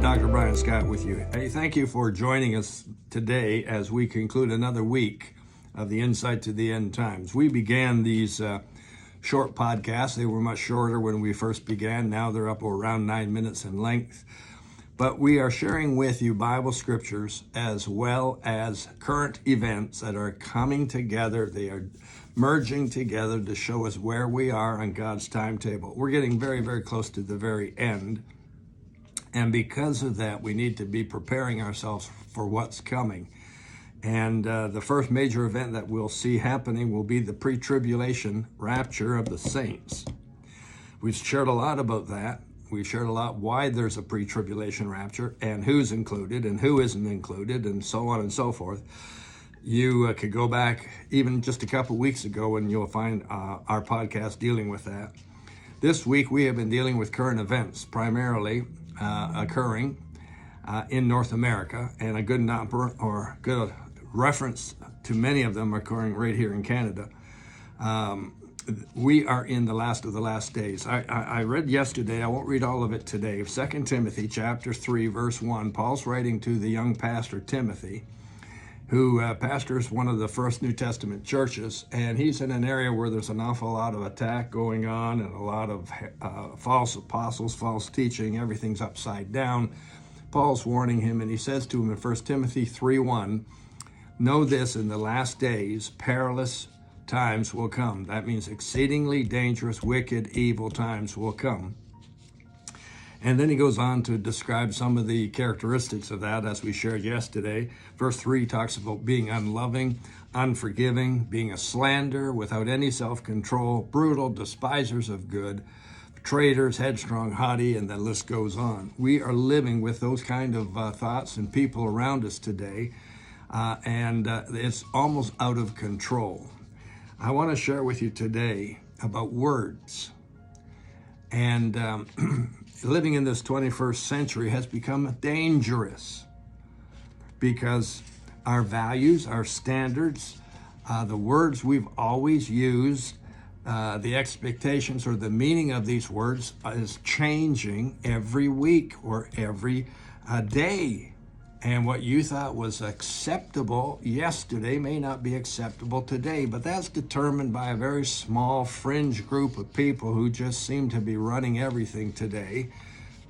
Dr. Brian Scott with you. Hey, thank you for joining us today as we conclude another week of the Insight to the End Times. We began these short podcasts. They were much shorter when we first began. Now they're up around 9 minutes in length. But we are sharing with you Bible scriptures as well as current events that are coming together. They are merging together to show us where we are on God's timetable. We're getting very, very close to the very end. And because of that, we need to be preparing ourselves for what's coming. And the first major event that we'll see happening will be the pre-tribulation rapture of the saints. We've shared a lot about that. We've shared a lot why there's a pre-tribulation rapture and who's included and who isn't included and so on and so forth. You could go back even just a couple weeks ago and you'll find our podcast dealing with that. This week we have been dealing with current events, primarily occurring in North America, and a good number or good reference to many of them occurring right here in Canada. We are in the last of the last days. I read yesterday, I won't read all of it today, 2 Timothy chapter 3, verse 1. Paul's writing to the young pastor Timothy, who pastors one of the first New Testament churches, and he's in an area where there's an awful lot of attack going on and a lot of false apostles, false teaching, everything's upside down. Paul's warning him, and he says to him in 1 Timothy 3:1, "Know this, in the last days, perilous times will come." That means exceedingly dangerous, wicked, evil times will come. And then he goes on to describe some of the characteristics of that, as we shared yesterday. Verse 3 talks about being unloving, unforgiving, being a slanderer, without any self-control, brutal, despisers of good, traitors, headstrong, haughty, and the list goes on. We are living with those kind of thoughts and people around us today, and it's almost out of control. I want to share with you today about words. And living in this 21st century has become dangerous because our values, our standards, the words we've always used, the expectations or the meaning of these words is changing every week or every day. And what you thought was acceptable yesterday may not be acceptable today, but that's determined by a very small fringe group of people who just seem to be running everything today.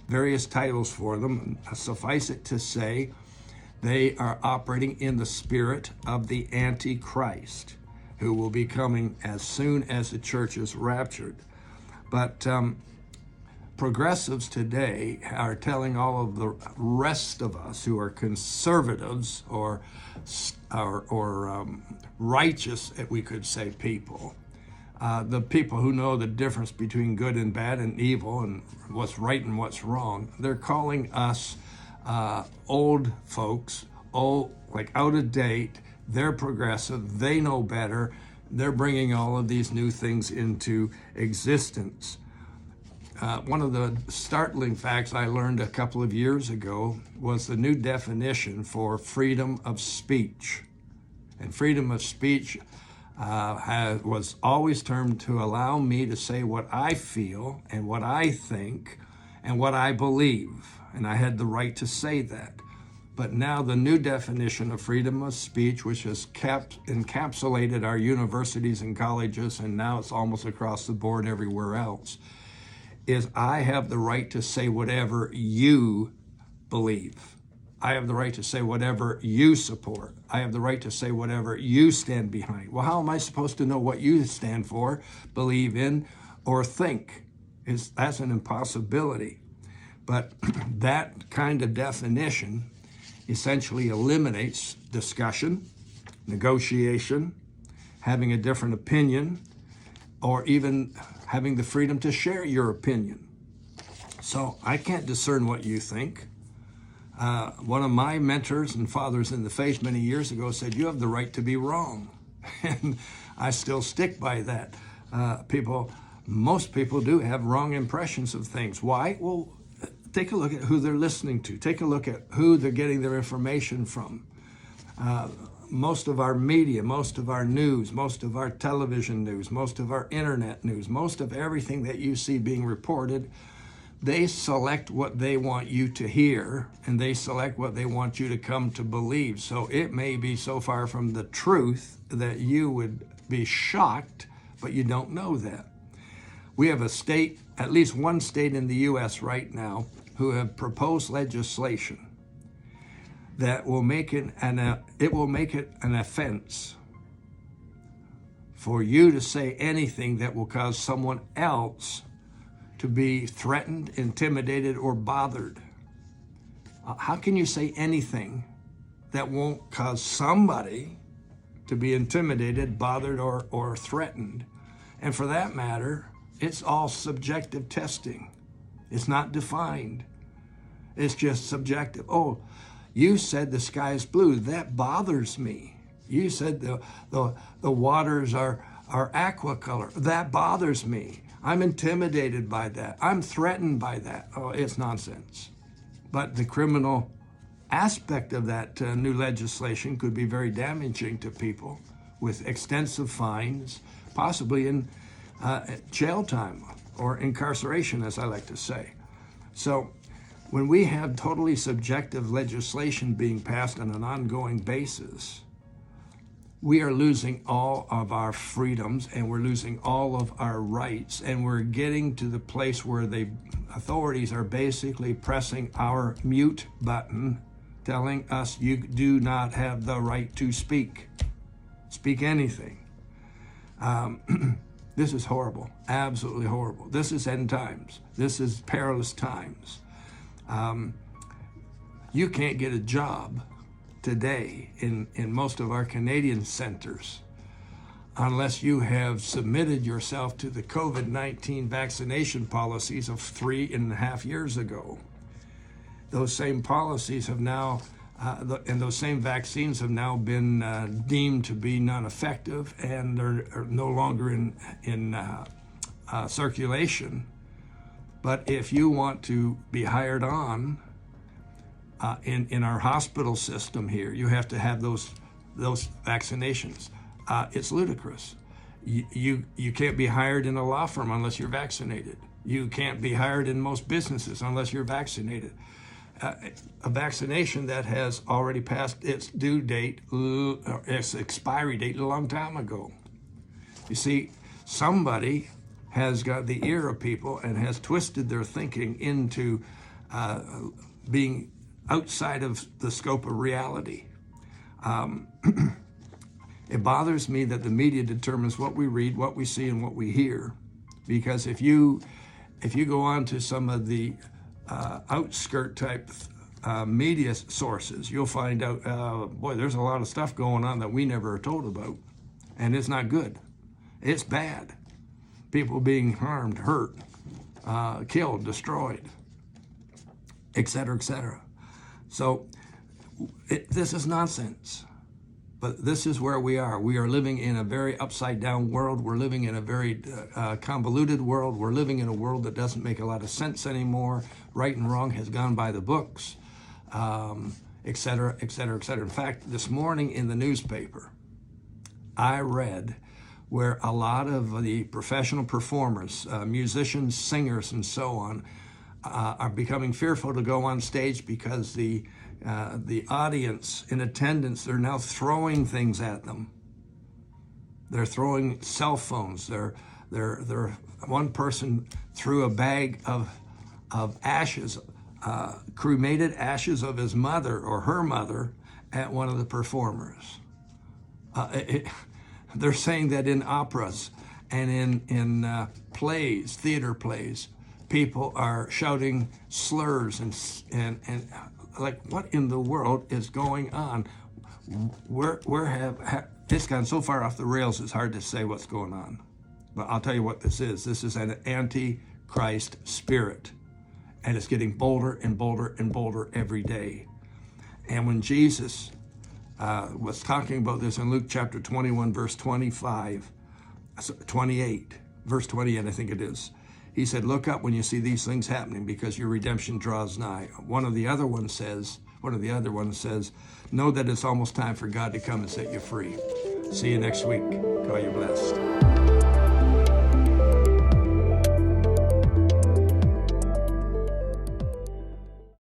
Various titles for them. Suffice it to say, they are operating in the spirit of the Antichrist, who will be coming as soon as the church is raptured. But progressives today are telling all of the rest of us who are conservatives or righteous, we could say, people, the people who know the difference between good and bad and evil and what's right and what's wrong, they're calling us old folks, like out of date. They're progressive, they know better, they're bringing all of these new things into existence. One of the startling facts I learned a couple of years ago was the new definition for freedom of speech. And freedom of speech was always termed to allow me to say what I feel and what I think and what I believe. And I had the right to say that. But now the new definition of freedom of speech, which has encapsulated our universities and colleges, and now it's almost across the board everywhere else, is I have the right to say whatever you believe. I have the right to say whatever you support. I have the right to say whatever you stand behind. Well, how am I supposed to know what you stand for, believe in, or think? That's an impossibility. But that kind of definition essentially eliminates discussion, negotiation, having a different opinion, or even having the freedom to share your opinion. So I can't discern what you think. One of my mentors and fathers in the faith many years ago said, "You have the right to be wrong." And I still stick by that. Most people do have wrong impressions of things. Why? Well, take a look at who they're listening to. Take a look at who they're getting their information from. Most of our media, most of our news, most of our television news, most of our internet news, most of everything that you see being reported they select what they want you to hear, and they select what they want you to come to believe. So it may be so far from the truth that you would be shocked, but you don't know that. We have a state, at least one state in the U.S. right now, who have proposed legislation that will make it an offense for you to say anything that will cause someone else to be threatened, intimidated, or bothered. How can you say anything that won't cause somebody to be intimidated, bothered, or threatened? And for that matter, it's all subjective testing. It's not defined. It's just subjective. Oh, you said the sky is blue. That bothers me. You said the waters are aqua color. That bothers me. I'm intimidated by that. I'm threatened by that. Oh, it's nonsense. But the criminal aspect of that new legislation could be very damaging to people, with extensive fines, possibly in jail time or incarceration, as I like to say. So when we have totally subjective legislation being passed on an ongoing basis, we are losing all of our freedoms, and we're losing all of our rights, and we're getting to the place where the authorities are basically pressing our mute button, telling us you do not have the right to speak anything. This is horrible, absolutely horrible. This is end times. This is perilous times. You can't get a job today in most of our Canadian centers unless you have submitted yourself to the COVID-19 vaccination policies of 3.5 years ago. Those same policies have now, and those same vaccines have now been deemed to be non-effective and are no longer in circulation. But if you want to be hired on in our hospital system here, you have to have those vaccinations. It's ludicrous. You can't be hired in a law firm unless you're vaccinated. You can't be hired in most businesses unless you're vaccinated. A vaccination that has already passed its due date, its expiry date a long time ago. You see, somebody has got the ear of people and has twisted their thinking into being outside of the scope of reality. It bothers me that the media determines what we read, what we see, and what we hear. Because if you go on to some of the outskirt type media sources, you'll find out, boy, there's a lot of stuff going on that we never are told about. And it's not good. It's bad. People being harmed, hurt, killed, destroyed, et cetera, et cetera. So this is nonsense. But this is where we are. We are living in a very upside down world. We're living in a very convoluted world. We're living in a world that doesn't make a lot of sense anymore. Right and wrong has gone by the books, et cetera, et cetera, et cetera. In fact, this morning in the newspaper, I read where a lot of the professional performers, musicians, singers, and so on, are becoming fearful to go on stage because the audience in attendance, they're now throwing things at them. They're throwing cell phones. They're one person threw a bag of ashes, cremated ashes of his mother or her mother at one of the performers. They're saying that in operas and in plays, theater plays, people are shouting slurs and like, what in the world is going on? It's gone so far off the rails, it's hard to say what's going on. But I'll tell you what this is. This is an Antichrist spirit. And it's getting bolder and bolder and bolder every day. And when Jesus was talking about this in Luke chapter 21, verse 28, verse 28, I think it is. He said, look up when you see these things happening because your redemption draws nigh. One of the other ones says, know that it's almost time for God to come and set you free. See you next week. Call you blessed.